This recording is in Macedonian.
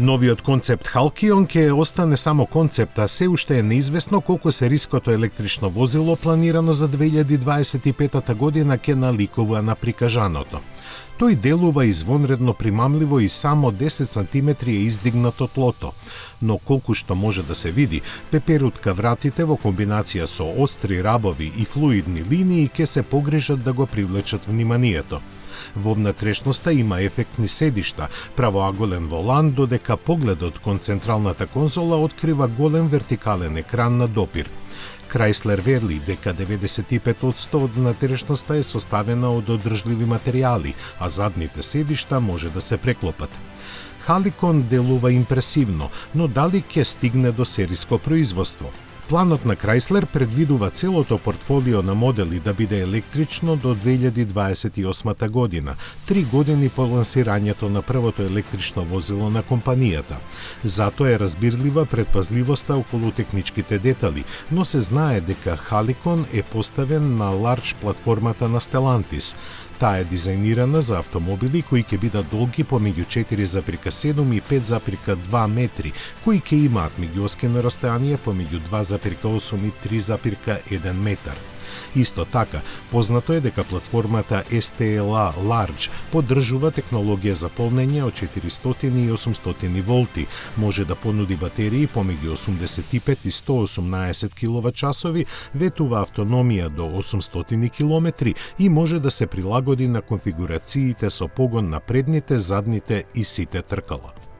Новиот концепт Halcyon ќе остане само концепт, а се уште е неизвестно колку се риското електрично возило планирано за 2025 година ќе наликува на прикажаното. Тој делува извонредно примамливо и само 10 см е издигнат од тлото, но колку што може да се види, пеперут ка вратите во комбинација со остри рабови и флуидни линии ќе се погрижат да го привлечат вниманието. Во внатрешноста има ефектни седишта, правоаголен волан, додека погледот кон централната конзола открива голем вертикален екран на допир. Chrysler вели дека 95% од внатрешноста е составена од одржливи материјали, а задните седишта може да се преклопат. Halcyon делува импресивно, но дали ќе стигне до сериско производство? Планот на Chrysler предвидува целото портфолио на модели да биде електрично до 2028 година, 3 години по лансирањето на првото електрично возило на компанијата. Затоа е разбирлива предпазливоста околу техничките детали, но се знае дека Halcyon е поставен на Large платформата на Stellantis. Таа е дизајнирана за автомобили кои ќе бидат долги помеѓу 4,7 и 5,2 метри, кои ќе имаат меѓуоскено растојание помеѓу 2,8 и 3,1 метар. Исто така, познато е дека платформата STLA Large поддржува технологија за полнење од 400 и 800 волти, може да понуди батерии помеѓу 85 и 118 киловат-часови, ветува автономија до 800 километри и може да се прилагоди на конфигурациите со погон на предните, задните и сите тркала.